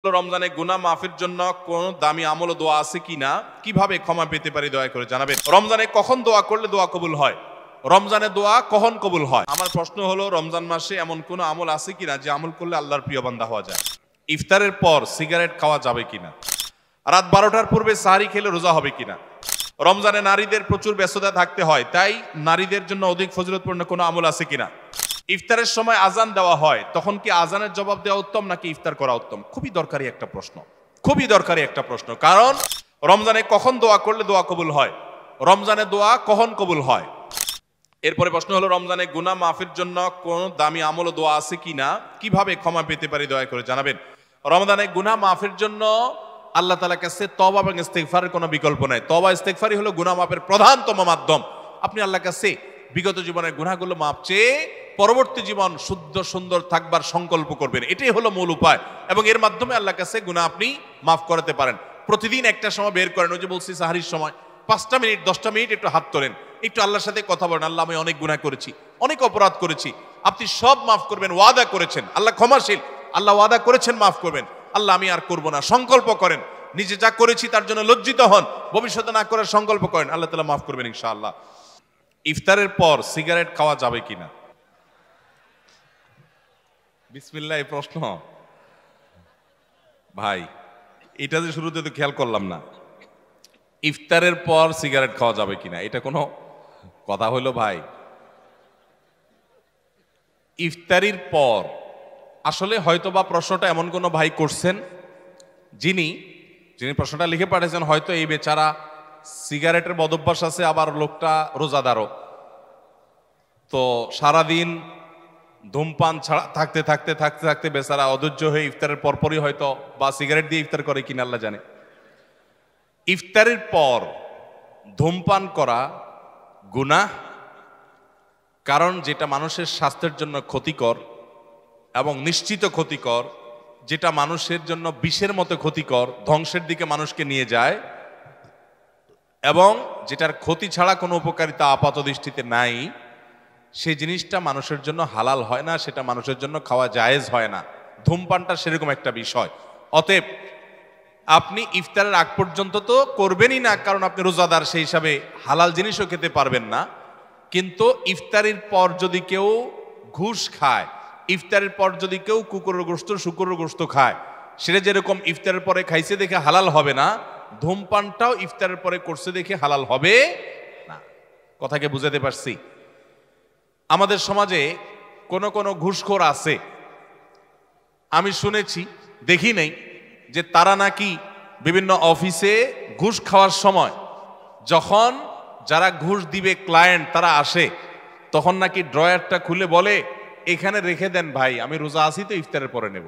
রমজানে গুনাহ মাফের জন্য কোন দামি আমল ও দোয়া আছে কিনা, কিভাবে ক্ষমা পেতে পারি দয়া করে জানাবেন। রমজানে কখন দোয়া করলে দোয়া কবুল হয়, রমজানে দোয়া কখন কবুল হয়? আমার প্রশ্ন হলো, রমজান মাসে এমন কোন আমল আছে কিনা যে আমল করলে আল্লাহর প্রিয় বান্দা হওয়া যায়? ইফতারের পর সিগারেট খাওয়া যাবে কিনা? রাত 12টার পূর্বে সাহরি খেলে রোজা হবে কিনা? রমজানে নারীদের প্রচুর ব্যস্ততা থাকতে হয়, তাই নারীদের জন্য অধিক ফজিলতপূর্ণ কোনো আমল আছে কিনা? ইফতারের সময় আজান দেওয়া হয়, তখন কি আজানের জবাব দেওয়া উত্তম নাকি ইফতার করা উত্তম? খুবই দরকারি একটা প্রশ্ন, খুবই দরকারি একটা প্রশ্ন। কারণ রমজানে কখন দোয়া করলে দোয়া কবুল হয়, রমজানে দোয়া কখন কবুল হয়? এরপরে প্রশ্ন হলো, রমজানে গুনাহ মাফের জন্য কোন দামি আমল ও দোয়া আছে কিনা, কিভাবে ক্ষমা পেতে পারি দয়া করে জানাবেন। রমজানে গুনাহ মাফের জন্য আল্লাহ তাআলার কাছে তওবা এবং ইস্তেগফারের কোনো বিকল্প নাই। তওবা ইস্তেগফারই হলো গুনাহ মাফের প্রধানতম মাধ্যম। আপনি আল্লাহর কাছে বিগত জীবনের গুনাহগুলো মাপ চেয়ে পরবর্তী জীবন শুদ্ধ সুন্দর থাকবার সংকল্প করবেন, এটাই হলো মূল উপায়। এবং এর মাধ্যমে আল্লাহর কাছে গুনাহ আপনি মাফ করাতে পারেন। প্রতিদিন একটা সময় বের করেন, ওই যে বলছি সাহরির সময় 5টা মিনিট 10টা মিনিট একটু হাত তোলেন, একটু আল্লাহর সাথে কথা বলেন, আল্লাহ আমি অনেক গুনাহ করেছি, অনেক অপরাধ করেছি, আপনি সব মাফ করবেন, ওয়াদা করেছেন, আল্লাহ ক্ষমাশীল, আল্লাহ ওয়াদা করেছেন মাফ করবেন, আল্লাহ আমি আর করব না সংকল্প করেন, নিজে যা করেছি তার জন্য লজ্জিত হন, ভবিষ্যতে না করার সংকল্প করেন, আল্লাহ তাআলা মাফ করবেন ইনশাআল্লাহ। ইফতারের পর সিগারেট খাওয়া যাবে কিনা? বিসমিল্লাহ, এই প্রশ্ন ভাই, এটা যে শুরুতে তো খেয়াল করলাম না। ইফতারের পর সিগারেট খাওয়া যাবে কিনা, এটা কোনো কথা হলো ভাই? ইফতারির পর আসলে হয়তোবা প্রশ্নটা এমন কোনো ভাই করছেন যিনি প্রশ্নটা লিখে পাঠিয়েছেন, হয়তো এই বেচারা সিগারেটের বদভ্যাস আছে, আবার লোকটা রোজাদারও, তো সারাদিন ধূমপান ছাড়া থাকতে থাকতে থাকতে থাকতে বেচারা অধৈর্য হয়ে ইফতারের পরপরই হয়তো বা সিগারেট দিয়ে ইফতার করে কিনা আল্লাহ জানে। ইফতারের পর ধূমপান করা গুনাহ, কারণ যেটা মানুষের স্বাস্থ্যের জন্য ক্ষতিকর এবং নিশ্চিত ক্ষতিকর, যেটা মানুষের জন্য বিষের মতো ক্ষতিকর, ধ্বংসের দিকে মানুষকে নিয়ে যায়, এবং যেটার ক্ষতি ছাড়া কোনো উপকারিতা আপাত দৃষ্টিতে নাই, সেই জিনিসটা মানুষের জন্য হালাল হয় না, সেটা মানুষের জন্য খাওয়া জায়েজ হয় না। ধূমপানটা সেরকম একটা বিষয়। অতএব আপনি ইফতারের আগ পর্যন্ত তো করবেনই না, কারণ আপনি রোজাদার, সেই হিসাবে হালাল জিনিসও খেতে পারবেন না। কিন্তু ইফতারির পর যদি কেউ ঘুষ খায়, ইফতারের পর যদি কেউ কুকুরের গোশত শুকুরের গোশত খায়, সেটা যেরকম ইফতারের পরে খাইছে দেখে হালাল হবে না, ধূমপানটাও ইফতারের পরে করছে দেখে হালাল হবে না। কথাকে বুঝাতে পারছি? আমাদের সমাজে কোন কোন ঘুষখোর আছে, আমি শুনেছি, দেখি নাই, যে তারা নাকি বিভিন্ন অফিসে ঘুষ খাওয়ার সময় যখন যারা ঘুষ দিবে ক্লায়েন্ট তারা আসে, তখন নাকি ড্রয়ারটা খুলে বলে, এখানে রেখে দেন ভাই, আমি রোজা আছি তো ইফতারের পরে নেব।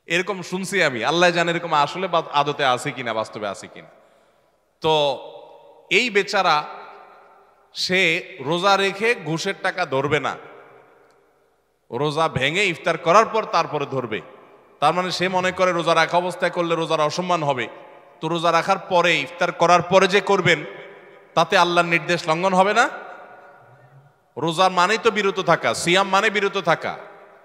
এরকম শুনছি আমি, আল্লাহ জানে এরকম আসলে আদতে আছে কিনা, বাস্তবে আছে কিনা। তো এই বেচারা সে রোজা রেখে ঘুষের টাকা ধরবে না, রোজা ভেঙে ইফতার করার পর তারপরে ধরবে। তার মানে সে মনে করে রোজা রাখা অবস্থায় করলে রোজার অসম্মান হবে, তো রোজা রাখার পরে ইফতার করার পরে যে করবেন তাতে আল্লাহর নির্দেশ লঙ্ঘন হবে না? রোজার মানেই তো বিরত থাকা, সিয়াম মানে বিরত থাকা,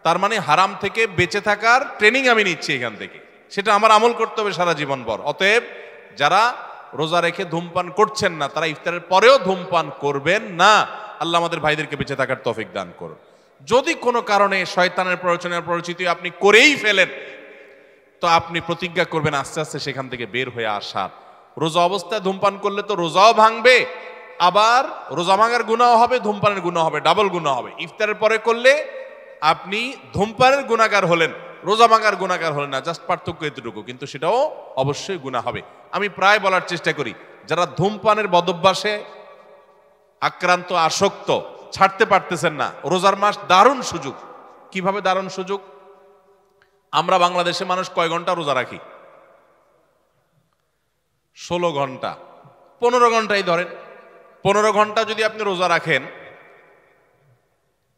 তার মানে হারাম থেকে বেঁচে থাকার ট্রেনিং আমি নিচ্ছি এখান থেকে, সেটা আমার আমল করতে হবে সারা জীবন ভর। অতএব যারা রোজা রেখে ধূমপান করছেন না, তারা ইফতারের পরেও ধূমপান করবেন না। আল্লাহ আমাদের ভাইদেরকে বেঁচে থাকার তৌফিক দান করুন। যদি কোনো কারণে শয়তানের প্ররোচনার পরিচিতি আপনি করেই ফেলেন, তো আপনি প্রতিজ্ঞা করবেন আস্তে আস্তে সেখান থেকে বের হয়ে আসার। রোজা অবস্থায় ধূমপান করলে তো রোজাও ভাঙবে, আবার রোজা ভাঙার গুনাহ হবে, ধূমপানের গুনাহ হবে, ডাবল গুনাহ হবে। ইফতারের পরে করলে আপনি ধূমপানের গুনাহগার হলেন, রোজা ভাঙার গুনাহগার হলেন না, জাস্ট পার্থক্য এতটুকু, কিন্তু সেটাও অবশ্যই গুনাহ হবে। আমি প্রায় বলার চেষ্টা করি, যারা ধূমপানের বদভ্যাসে আক্রান্ত, আসক্ত, ছাড়তে পারতেছেন না, রোজার মাস দারুণ সুযোগ। কিভাবে দারুণ সুযোগ? আমরা বাংলাদেশে মানুষ কয় ঘন্টা রোজা রাখি? 16 ঘন্টা, 15 ঘন্টাই ধরেন। 15 ঘন্টা যদি আপনি রোজা রাখেন,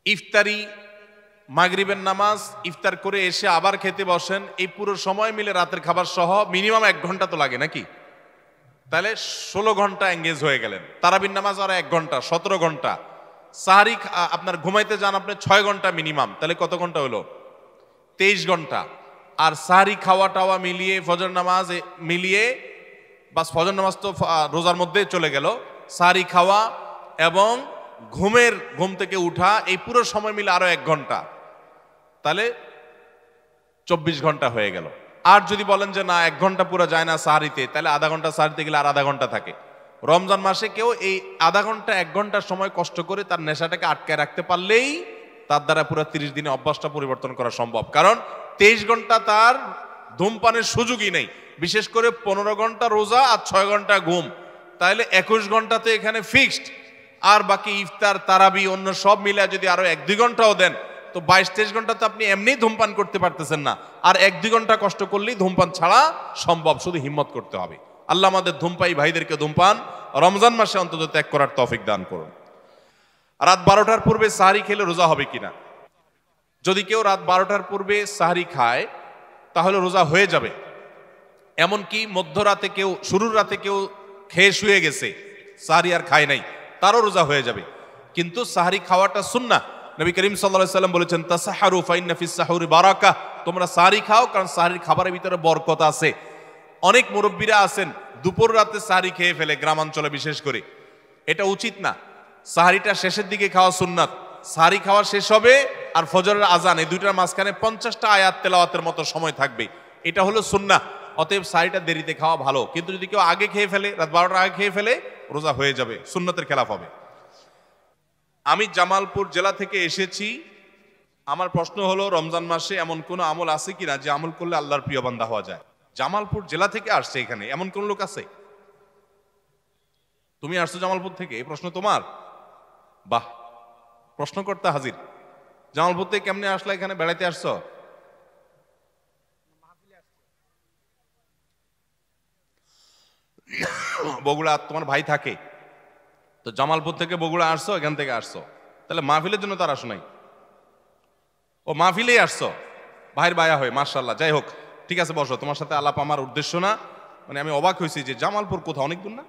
ইফতারি, মাগরিবের নামাজ, ইফতার করে এসে আবার খেতে বসেন, এই পুরো সময় মিলে রাতের খাবার সহ মিনিমাম 1 ঘন্টা তো লাগে নাকি? তাহলে 16 ঘন্টা এঙ্গেজ হয়ে গেলেন। তারাবির নামাজ আর 1 ঘন্টা, 17 ঘন্টা। সাহারি আপনার ঘুমাইতে যান আপনি 6 ঘন্টা মিনিমাম, তাহলে কত ঘন্টা হলো? 23 ঘন্টা, আর সাহরি খাওয়া টাওয়া মিলিয়ে ফজর নামাজ মিলিয়ে, বাস ফজর নামাজ তো রোজার মধ্যে চলে গেল, সাহরি খাওয়া এবং ঘুম থেকে উঠা এই পুরো সময় মিলে আরো 1 ঘন্টা, তাহলে 24 ঘন্টা হয়ে গেল। আর যদি বলেন যে না 1 ঘন্টা পুরো যায় না সাহারিতে, তাহলে আধা ঘন্টা সাহারিতে গেলে আর আধা ঘন্টা থাকে। রমজান মাসে কেউ এই আধা ঘন্টা 1 ঘন্টার সময় কষ্ট করে তার নেশাটাকে আটকায় রাখতে পারলেই তার দ্বারা পুরো 30 দিনে অভ্যাসটা পরিবর্তন করা সম্ভব। কারণ 23 ঘন্টা তার ধূমপানের সুযোগই নেই, বিশেষ করে 15 ঘন্টা রোজা আর 6 ঘন্টা ঘুম, তাহলে 21 ঘন্টা তো এখানে ফিক্সড। আর বাকি ইফতার তারাবি অন্য সব মিলে যদি আরো 1-2 ঘন্টাও দেন, তো 22-23 ঘন্টা তো আপনি এমনি ধূমপান করতে পারতেছেন না, আর 1-2 ঘন্টা কষ্ট করলেই ধূমপান ছাড়া সম্ভব, শুধু হিম্মত করতে হবে। আল্লাহ আমাদের ধূমপায়ী ভাইদেরকে ধূমপান রমজান মাসে অন্তত ত্যাগ করার তৌফিক দান করুন। রাত 12টার পূর্বে সাহরি খেলে রোজা হবে কিনা? যদি কেউ রাত 12টার পূর্বে সাহরি খায় তাহলে রোজা হয়ে যাবে। এমনকি মধ্যরাতে কেউ, শুরুর রাতে কেউ খেয়ে শুয়ে গেছে, সাহরি আর খায় নাই, তারও রোজা হয়ে যাবে। কিন্তু সাহরি খাওয়াটা সুন্নাহ। নবী করিম সাল্লাল্লাহু আলাইহি ওয়াসাল্লাম বলেছেন, তাসাহারু ফাইন্না ফিস সাহুরি বারাকাহ, তোমরা সাহরি খাও কারণ সাহরির খাবারের ভিতরে বরকত আছে। অনেক মুরব্বীরা আছেন দুপুর রাতে সাহরি খেয়ে ফেলে, গ্রামাঞ্চলে বিশেষ করে। এটা উচিত না। সাহরিটা শেষের দিকে খাওয়া সুন্নাত। সাহরি খাওয়া শেষ হবে আর ফজরের আজান, এই দুইটার মাঝখানে 50টা আয়াত তেলাওয়াতের মতো সময় থাকবে, এটা হলো সুন্নাহ। অতএব সাহরিটা দেরিতে খাওয়া ভালো। কিন্তু যদি কেউ আগে খেয়ে ফেলে, রাত 12টার আগে খেয়ে ফেলে, রোজা হয়ে যাবে, সুন্নতের খেলাফ হবে। আমি জামালপুর জেলা থেকে এসেছি। আমার প্রশ্ন হলো, রমজান মাসে এমন কোন আমল আছে কিনা যে আমল করলে আল্লাহর প্রিয় বান্দা হওয়া যায়? জামালপুর জেলা থেকে আসছে, এখানে এমন কোন লোক আছে? তুমি আসছো জামালপুর থেকে? এই প্রশ্ন তোমার? বাহ, প্রশ্নকর্তা হাজির। জামালপুর থেকে কেমনে আসলে? এখানে বেড়াইতে আসছো? বগুড়া তোমার ভাই থাকে তো, জামালপুর থেকে বগুড়া আসছো, এখান থেকে আসছো, তাহলে মাহফিলের জন্য তার আসো নাই? ও মাহফিলেই আসছো, ভাইয়ের বায়া হয়ে, মাশাআল্লাহ। যাই হোক, ঠিক আছে, বসো। তোমার সাথে আলাপ আমার উদ্দেশ্য না, মানে আমি অবাক হয়েছি যে জামালপুর কোথাও, অনেক দূর না,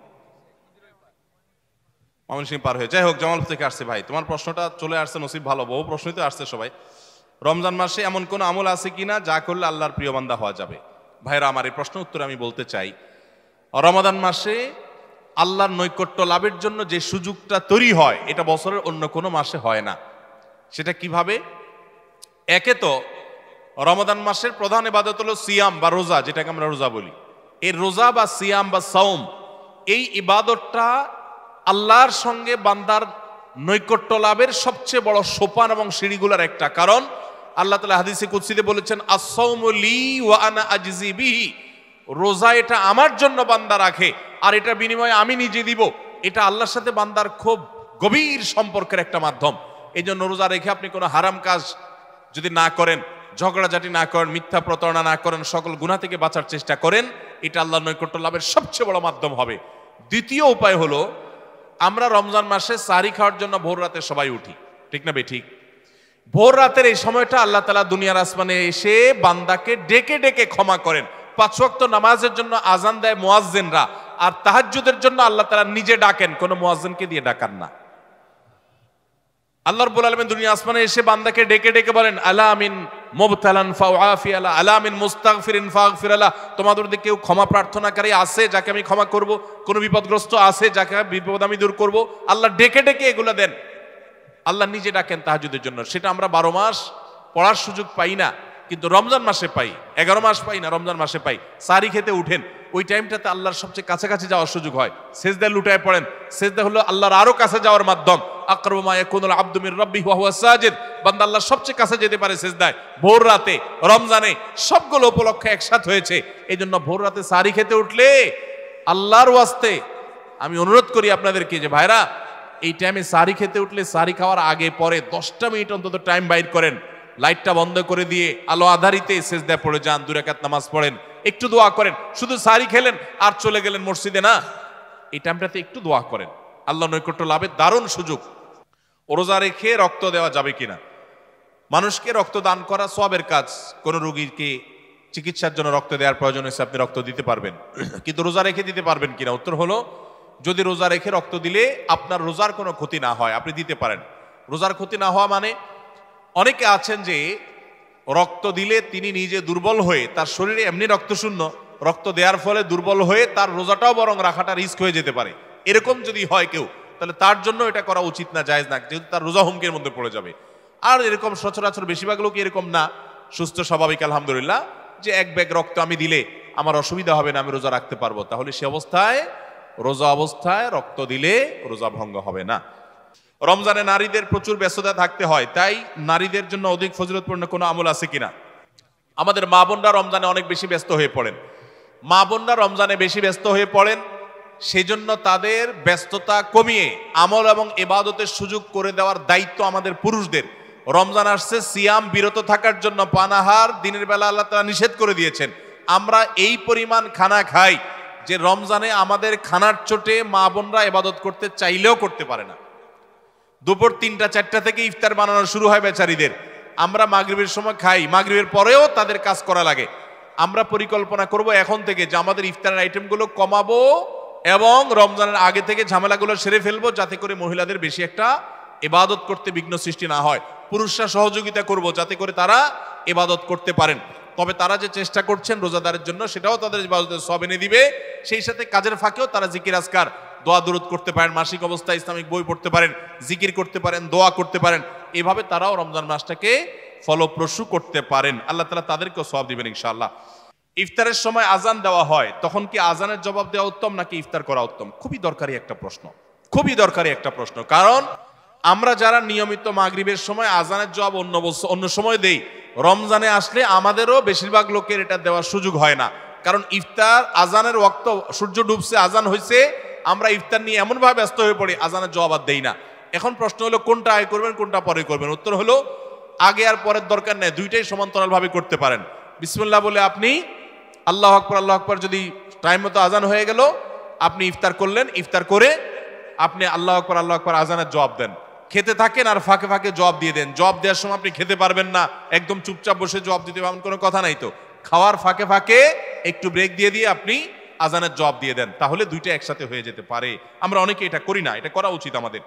ময়মনসিংহ পার হয়ে। যাই হোক, জামালপুর থেকে আসছে ভাই, তোমার প্রশ্নটা চলে আসছে, নসিব ভালো, বহু প্রশ্নই তো আসছে সবাই। রমজান মাসে এমন কোন আমল আছে কিনা যা করলে আল্লাহর প্রিয় বান্দা হওয়া যাবে? ভাইরা আমার, এই প্রশ্ন উত্তরে আমি বলতে চাই, রমাদান মাসে আল্লাহর নৈকট্য লাভের জন্য যে সুযোগটা তৈরি হয়, এটা বছরের অন্য কোনো মাসে হয় না। সেটা কিভাবে? একে তো রমাদান মাসের প্রধান ইবাদত হলো সিয়াম বা রোজা, যেটাকে আমরা রোজা বলি। এই রোজা বা সিয়াম বা সাওম, এই ইবাদতটা আল্লাহর সঙ্গে বান্দার নৈকট্য লাভের সবচেয়ে বড় সোপান এবং সিঁড়িগুলোর একটা। কারণ আল্লাহ তাআলা হাদিসে কুদসিতে বলেছেন, আস-সাওমু লি ওয়া আনা আজজি বিহি, রোজা এটা আমার জন্য বান্দা রাখে আর এটা বিনিময়ে আমি নিজে দিব। এটা আল্লাহর সাথে বান্দার খুব গভীর সম্পর্কের একটা মাধ্যম। এই জন্য রোজা রেখে আপনি কোনো হারাম কাজ যদি না করেন, ঝগড়াঝাটি না করেন, মিথ্যা প্রতারণা না করেন, সকল গুনাহ থেকে বাঁচার চেষ্টা করেন, এটা আল্লাহর নৈকট্য লাভের সবচেয়ে বড় মাধ্যম হবে। দ্বিতীয় উপায় হলো, আমরা রমজান মাসে সাহরি খাওয়ার জন্য ভোর রাতে সবাই উঠি, ঠিক না বেঠিক? ভোর রাতের এই সময়টা আল্লাহ তাআলা দুনিয়ার আসমানে এসে বান্দাকে ডেকে ডেকে ক্ষমা করেন। 5 ওয়াক্ত নামাজের জন্য আজান দেয় মুয়াজ্জিনরা, আর তাহাজ্জুদের জন্য আল্লাহ তাআলা নিজে ডাকেন, কোনো মুয়াজ্জিনকে দিয়ে ডাকান না। আল্লাহ রাব্বুল আলামিন দুনিয়া আসমানে এসে বান্দাকে ডেকে ডেকে বলেন, আলা মিন মুবতালান ফাউআফি আলা, আলা মিন মুস্তাগফিরিন ফাগফির আলা, তোমাদের মধ্যে কেউ ক্ষমা প্রার্থনাকারী আছে যাকে আমি ক্ষমা করব? কোন বিপদগ্রস্ত আছে যাকে বিপদ আমি দূর করব? আল্লাহ ডেকে ডেকে এগুলো দেন। আল্লাহ নিজে ডাকেন তাহাজ্জুদের জন্য। সেটা আমরা 12 মাস পড়ার সুযোগ পাই না, কিন্তু রমজান মাসে পাই। 11 মাস পাই না, রমজান মাসে পাই। সাহরি খেতে উঠেন, ওই টাইমটাতে আল্লাহর সবচেয়ে কাছাকাছি যাওয়ার সুযোগ হয়। সেজদায় লুটায় পড়েন। সেজদা হলো আল্লাহর আরো কাছে যাওয়ার মাধ্যম। আকরাবু মা ইয়াকুনুল আবদু মির রাব্বিহি ওয়া হুয়া সাজিদ, বান্দা আল্লাহর সবচেয়ে কাছে যেতে পারে সেজদায়, ভোর রাতে, রমজানে। সবগুলো উপলক্ষে একসাথে হয়েছে। এই জন্য ভোর রাতে সাহরি খেতে উঠলে আল্লাহর ওয়াস্তে আমি অনুরোধ করি আপনাদেরকে যে ভাইরা, এই টাইমে সাহরি খেতে উঠলে সাহরি খাওয়ার আগে পরে 10টা মিনিট অন্তত টাইম বাইর করেন, লাইটটা বন্ধ করে দিয়ে আলো আধারিতে সেজদায় পড়ে যান, 2 রাকাত নামাজ পড়েন, একটু দোয়া করেন। শুধু সাহরি খেলেন আর চলে গেলেন মসজিদে না, এই টাইমটাতে একটু দোয়া করেন। আল্লাহ নৈকট্য লাভের দারুণ সুযোগ। রোজা রেখে রক্ত দেওয়া যাবে কিনা? মানুষকে রক্ত দান করা সওয়াবের কাজ। কোন রোগীকে চিকিৎসার জন্য রক্ত দেওয়ার প্রয়োজন হয়েছে, আপনি রক্ত দিতে পারবেন, কিন্তু রোজা রেখে দিতে পারবেন কিনা? উত্তর হলো, যদি রোজা রেখে রক্ত দিলে আপনার রোজার কোনো ক্ষতি না হয়, আপনি দিতে পারেন। রোজার ক্ষতি না হওয়া মানে, অনেকে আছেন যে রক্ত দিলে তিনি নিজে দুর্বল হয়ে, তার শরীরে এমনি রক্তশূন্য, রক্ত দেওয়ার ফলে দুর্বল হয়ে তার রোজাটাও বরং রাখাটা রিস্ক হয়ে যেতে পারে, এরকম যদি হয় কেউ, তাহলে তার জন্য এটা করা উচিত না, জায়েজ না, যেহেতু তার রোজা হুমকির মধ্যে পড়ে যাবে। আর এরকম সচরাচর বেশিরভাগ লোক এরকম না, সুস্থ স্বাভাবিক আলহামদুলিল্লাহ, যে এক ব্যাগ রক্ত আমি দিলে আমার অসুবিধা হবে না, আমি রোজা রাখতে পারবো, তাহলে সে অবস্থায় রোজা অবস্থায় রক্ত দিলে রোজা ভঙ্গ হবে না। রমজানে নারীদের প্রচুর ব্যস্ততা থাকতে হয়, তাই নারীদের জন্য অধিক ফজিলতপূর্ণ কোনো আমল আছে কিনা? আমাদের মা বোনরা রমজানে অনেক বেশি ব্যস্ত হয়ে পড়েন, মা বোনরা রমজানে বেশি ব্যস্ত হয়ে পড়েন, সেজন্য তাদের ব্যস্ততা কমিয়ে আমল এবং ইবাদতের সুযোগ করে দেওয়ার দায়িত্ব আমাদের পুরুষদের। রমজান আসছে সিয়াম বিরত থাকার জন্য, পানাহার দিনের বেলা আল্লাহ তাআলা নিষেধ করে দিয়েছেন। আমরা এই পরিমাণ খানা খাই যে রমজানে আমাদের খানার চোটে মা বোনরা ইবাদত করতে চাইলেও করতে পারে না। দুপুর 3টা-4টা থেকে ইফতার বানানো শুরু হয় বেচারীদের, আমরা মাগরিবের সময় খাই, মাগরিবের পরেও তাদের কাজ করা লাগে। আমরা পরিকল্পনা করব এখন থেকে যে আমাদের ইফতারের আইটেমগুলো কমাবো এবং রমজানের আগে থেকে ঝামেলাগুলো সেরে ফেলবো, যাতে করে মহিলাদের বেশি একটা ইবাদত করতে বিঘ্ন সৃষ্টি না হয়। পুরুষরা সহযোগিতা করব যাতে করে তারা ইবাদত করতে পারেন। তবে তারা যে চেষ্টা করছেন রোজাদারের জন্য, সেটাও তাদের ইবাদতের সওয়াব এনে দিবে। সেই সাথে কাজের ফাঁকেও তারা জিকির আজকার, দোয়া দুরূদ করতে পারেন, মাসিক অবস্থায় ইসলামিক বই পড়তে পারেন, জিকির করতে পারেন, দোয়া করতে পারেন। এভাবে তারাও রমজান মাসটাকে ফলপ্রসূ করতে পারেন। আল্লাহ তাআলা তাদেরকেও সওয়াব দিবেন ইনশাআল্লাহ। ইফতারের সময় আজান দেওয়া হয়, তখন কি আজানের জবাব দেওয়া উত্তম নাকি ইফতার করা উত্তম? খুবই দরকারি একটা প্রশ্ন, খুবই দরকারি একটা প্রশ্ন। কারণ আমরা যারা নিয়মিত মাগরিবের সময় আজানের জবাব অন্য সময় দেই, রমজানে আসলে আমাদেরও বেশিরভাগ লোকের এটা দেওয়ার সুযোগ হয় না। কারণ ইফতার আজানের ওয়াক্ত, সূর্য ডুবছে, আজান হয়েছে, আমরা ইফতার নিয়ে এমনভাবে ব্যস্ত হয়ে পড়ি, আজানের জবাব আর দেই না। এখন প্রশ্ন হলো কোনটা আগে করবেন, কোনটা পরে করবেন? উত্তর হলো আগে আর পরের দরকার নেই, দুইটাই সমান্তরালভাবে করতে পারেন। বিসমিল্লাহ বলে আপনি আল্লাহু আকবার, আল্লাহু আকবার, যদি টাইম মতো আজান হয়ে গেল, আপনি ইফতার করলেন, ইফতার করে আপনি আল্লাহু আকবার, আল্লাহু আকবার আজানের জবাব দেন, খেতে থাকেন আর ফাঁকে ফাঁকে জবাব দিয়ে দেন। জবাব দেওয়ার সময় আপনি খেতে পারবেন না, একদম চুপচাপ বসে জবাব দিতে পারবেন, কোনো কথা নাই তো। খাওয়ার ফাঁকে ফাঁকে একটু ব্রেক দিয়ে দিয়ে আপনি আজানের জবাব দিয়ে দেন, তাহলে দুইটা একসাথে হয়ে যেতে পারে। আমরা অনেকে এটা করি না, এটা করা উচিত আমাদের।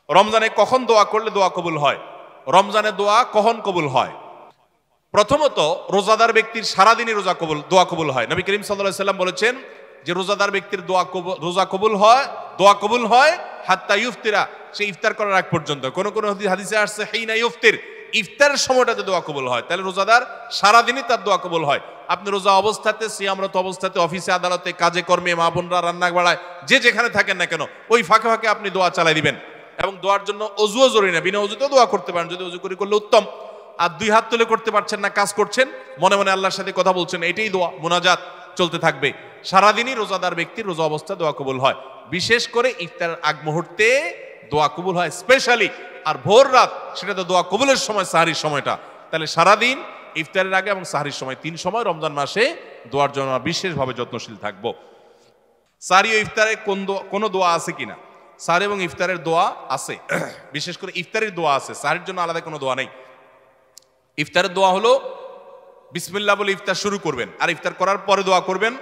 রমজানে কখন দোয়া করলে দোয়া কবুল হয়? রমজানে দোয়া কখন কবুল হয়? প্রথমত, রোজাদার ব্যক্তির সারাদিনই দোয়া কবুল হয়। নবী করিম সাল্লাল্লাহু আলাইহি সাল্লাম বলেছেন যে রোজাদার ব্যক্তির রোজা কবুল হয়, দোয়া কবুল হয় হাত্তা ইফতিরা, সে ইফতার করার আগ পর্যন্ত। কোন কোন হাদিসে আসছে হিনা ইফতির, ইফতারের সময়টাতে দোয়া কবুল হয়। তাহলে রোজাদার সারাদিনই তার দোয়া কবুল হয়। আপনি রোজা অবস্থাতে, সিয়ামরত অবস্থাতে, অফিসে আদালতে, কাজে কর্মে, মা বোনরা রান্না বাড়ায়, যে যেখানে থাকেন না কেন, ওই ফাঁকে ফাঁকে আপনি দোয়া চালাই দিবেন। এবং দোয়ার জন্য অজুও জরুরি না, বিনা অজুতেও দোয়া করতে পারেন, যদি অজু করে করলে উত্তম। আর দুই হাত তুলে করতে পারছেন না, কাজ করছেন, মনে মনে আল্লাহর সাথে কথা বলছেন, এটাই দোয়া, মুনাজাত চলতে থাকবে। সারাদিনই রোজাদার ব্যক্তির রোজা অবস্থা দোয়া কবুল হয়। বিশেষ করে ইফতারের আগ মুহূর্তে দোয়া কবুল হয় স্পেশালি, আর ভোর রাত, সেটা তো দোয়া কবুলের সময়, সাহারির সময়টা। তাহলে সারাদিন, ইফতারের আগে এবং সাহারির সময়, 3 সময় রমজান মাসে দোয়ার জন্য বিশেষভাবে যত্নশীল থাকবো। সাহারি ও ইফতারে কোনো দোয়া আছে কিনা? সাহারি এবং ইফতারের দোয়া আছে, বিশেষ করে ইফতারের দোয়া আছে, সাহারির জন্য আলাদা কোনো দোয়া নেই। ইফতারের দোয়া হলো বিসমিল্লাহ বলে ইফতার শুরু করবেন, আর ইফতার করার পরে দোয়া করবেন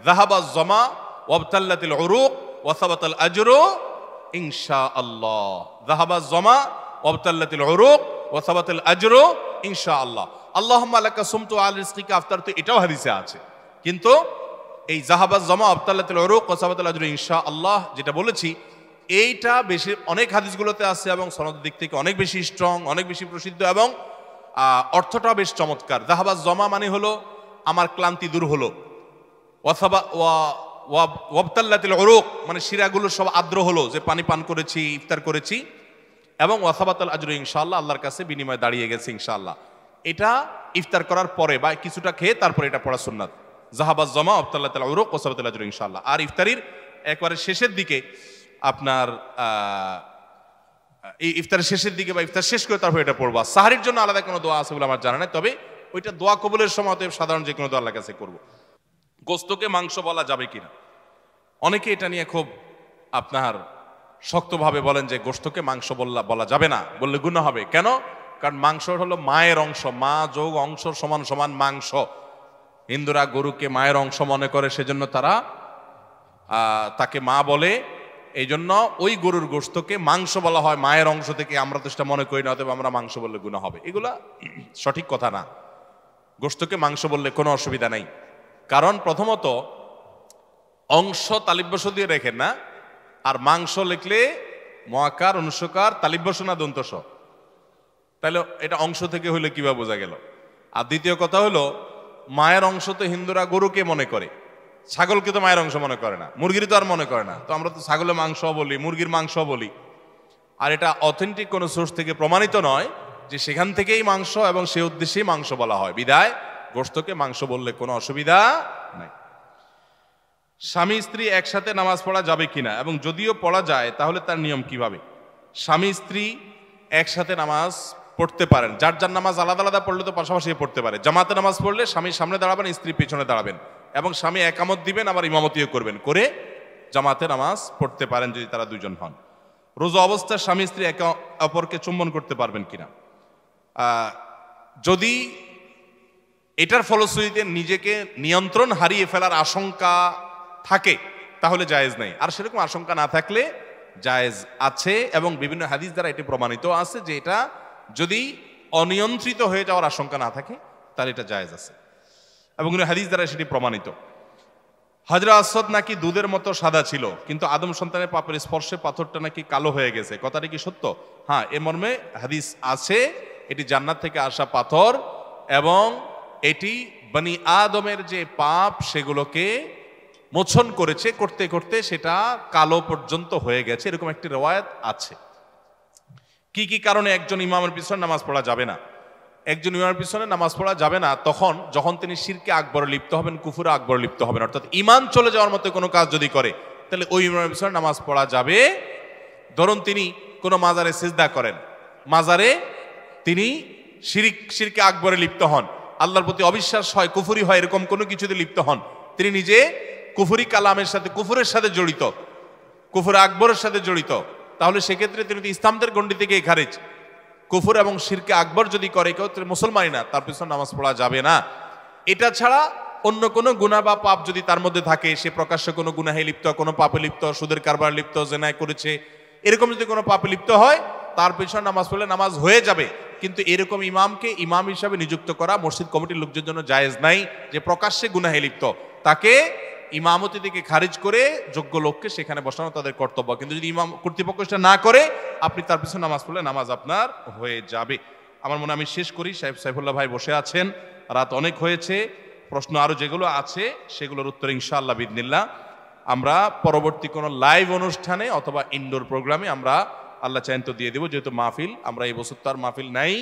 যাহাবাজ জামা ওয়াবতাল্লাতিল উরুক ওয়া সাবাতাল আজরু ইনশাআল্লাহ। যাহাবাজ জামা ওয়াবতাল্লাতিল উরুক ওয়া সাবাতাল আজরু ইনশাআল্লাহ। আল্লাহুম্মা লাকা সুমতু আল রিজকিকা আফতারতু, এটাও হাদিসে আছে। কিন্তু এই যাহাবাজ জামা ওয়াবতাল্লাতিল উরুক ওয়া সাবাতাল আজরু ইনশাআল্লাহ যেটা বলেছি, এইটা বেশি অনেক হাদিসগুলোতে আছে এবং সনদের দিক থেকে অনেক বেশি স্ট্রং, অনেক বেশি প্রসিদ্ধ, এবং অর্থটাও বেশ চমৎকার। যাহাবাজ জমা মানে হলো আমার ক্লান্তি দূর হলো, ওয়াবতাল্লাতিল উরুক মানে শিরাগুলো সব আর্দ্র হলো, যে পানি পান করেছি, ইফতার করেছি, এবং ওয়াসাবাতাল আজরু ইনশাআল্লাহ, আল্লাহর কাছে বিনিময় দাঁড়িয়ে গেছে ইনশাআল্লাহ। এটা ইফতার করার পরে বা কিছুটা খেয়ে তারপরে এটা পড়া সুন্নাত। যাহাবাজ জমা ওয়াবতাল্লাতিল উরুক ওয়াসাবাতাল আজরু ইনশাআল্লাহ। আর ইফতারির একবারে শেষের দিকে আপনার এই ইফতারের শেষের দিকে বা ইফতার শেষ করে তারপর এটা পড়বা। সাহারির জন্য আলাদা কোনো দোয়া আছে বলে আমার জানা নাই, তবে ওইটা দোয়া কবুলের সময় সাধারণ যে কোনো দোয়া আল্লাহর কাছে করবো। গোস্তকে মাংস বলা যাবে কিনা? অনেকে এটা নিয়ে খুব আপনার শক্তভাবে বলেন যে গোস্তকে মাংস বলা যাবে না, বললে গুনাহ হবে। কেন? কারণ মাংস হলো মায়ের অংশ, মা যোগ অংশ সমান সমান মাংস। হিন্দুরা গরুকে মায়ের অংশ মনে করে, সেজন্য তারা তাকে মা বলে। এই জন্য ওই গরুর গোস্তকে মাংস বলা হয় মায়ের অংশ থেকে। আমরা তো সেটা মনে করি না, অতএব আমরা মাংস বললে গুনাহ হবে। এগুলা সঠিক কথা না। গোশতকে মাংস বললে কোনো অসুবিধা নাই। কারণ প্রথমত অংশ তালিব্যস দিয়ে রেখেন না, আর মাংস লিখলে মহাকার অনুস্বকার তালিব্যস না দন্তস, তাহলে এটা অংশ থেকে হইলে কিভাবে বোঝা গেল? আর দ্বিতীয় কথা হলো, মায়ের অংশ তো হিন্দুরা গরুকে মনে করে, ছাগলকে তো মায়ের অংশ মনে করে না, মুরগির তো আর মনে করে না। তো আমরা তো ছাগলের মাংস বলি, মুরগির মাংস বলি, আর এটা অথেন্টিক কোনো সোর্স থেকে প্রমাণিত নয় যে সেখান থেকেই মাংস এবং সে উদ্দেশ্যেই মাংস বলা হয়। বিদায় গোশতকে মাংস বললে কোনো অসুবিধা নাই। স্বামী স্ত্রী একসাথে নামাজ পড়া যাবে কিনা, এবং যদিও পড়া যায় তাহলে তার নিয়ম কিভাবে? স্বামী স্ত্রী একসাথে নামাজ পড়তে পারেন, যার যার নামাজ আলাদা আলাদা পড়লে তো পাশাপাশি পড়তে পারে। জামাতে নামাজ পড়লে স্বামী সামনে দাঁড়াবেন, স্ত্রী পিছনে দাঁড়াবেন, এবং স্বামী একামত দিবেন, আবার ইমামতিও করবেন, করে জামাতে নামাজ পড়তে পারেন যদি তারা দুজন হন। রোজা অবস্থায় স্বামী স্ত্রী একে অপরকে চুম্বন করতে পারবেন কিনা? যদি এটার ফলশ্রুতিতে নিজেকে নিয়ন্ত্রণ হারিয়ে ফেলার আশঙ্কা থাকে তাহলে জায়েজ নেই, আর সেরকম আশঙ্কা না থাকলে জায়েজ আছে, এবং বিভিন্ন হাদিস দ্বারা এটি প্রমাণিত আছে যে এটা যদি অনিয়ন্ত্রিত হয়ে যাওয়ার আশঙ্কা না থাকে তাহলে এটা জায়েজ আছে, এবং হাদিস দ্বারা সেটি প্রমাণিত। হাজরা আসওয়াদ নাকি দুধের মতো সাদা ছিল, কিন্তু আদম সন্তানের পাপের স্পর্শে পাথরটা নাকি কালো হয়ে গেছে, কথাটা কি সত্য? হ্যাঁ, এ মর্মে হাদিস আছে, এটি জান্নাত থেকে আসা পাথর, এবং এটি বনি আদমের যে পাপ সেগুলোকে মোচন করেছে, করতে করতে সেটা কালো পর্যন্ত হয়ে গেছে, এরকম একটি রওয়ায়াত আছে। কি কি কারণে একজন ইমামের পিছনে নামাজ পড়া যাবে না? একজন ইমামের পিছনে নামাজ পড়া যাবে না যখন তিনি শিরকে আকবরে লিপ্ত হবেন, কুফুরে আকবরে লিপ্ত হবেন, অর্থাৎ ইমান চলে যাওয়ার মতো কোনো কাজ যদি করে তাহলে ওই ইমামের পিছনে নামাজ পড়া যাবে। ধরুন তিনি কোনো মাজারে সিজদা করেন, মাজারে তিনি শিরকে আকবরে লিপ্ত হন, আল্লাহর প্রতি অবিশ্বাস হয়, কুফুরি হয়, এরকম কোনো কিছুতে লিপ্ত হন, তিনি নিজে কুফুরি কালামের সাথে, কুফুরের সাথে জড়িত, কুফুর আকবরের সাথে জড়িত, তাহলে সেক্ষেত্রে তিনি ইসলামদের গণ্ডি থেকে খারিজ। কুফর এবং শিরকে আকবর যদি করে কেউ, মুসলমানই না, তার পিছনে নামাজ পড়া যাবে না। এটা ছাড়া অন্য কোনো গুনাহ বা পাপ যদি তার মধ্যে থাকে, সে প্রকাশ্যে কোনো গুনাহে লিপ্ত, কোনো পাপে লিপ্ত, সুদের কারবার লিপ্ত, জেনায় করেছে, এরকম যদি কোনো পাপে লিপ্ত হয় তার পিছনে নামাজ পড়লে নামাজ হয়ে যাবে। কিন্তু এরকম ইমামকে ইমাম হিসাবে নিযুক্ত করা মসজিদ কমিটির লোকদের জন্য জায়েজ নাই, যে প্রকাশ্যে গুনাহে লিপ্ত, তাকে ইমামতি থেকে খারিজ করে যোগ্য লোককে সেখানে বসানো তাদের কর্তব্য। কিন্তু যদি ইমাম কর্তৃপক্ষ সেটা না করে, আপনি তার পিছনে নামাজ পড়লে নামাজ আপনার হয়ে যাবে। আমার মনে আমি শেষ করি, সাইফুল্লাহ ভাই বসে আছেন, রাত অনেক হয়েছে, প্রশ্ন আরো যেগুলো আছে সেগুলোর উত্তর ইনশাআল্লাহ বিদিনিল্লাহ আমরা পরবর্তী কোনো লাইভ অনুষ্ঠানে অথবা ইনডোর প্রোগ্রামে আমরা আল্লাহ চাইন তো দিয়ে দেবো, যেহেতু মাহফিল, আমরা এই বছর তো আর মাহফিল নাই।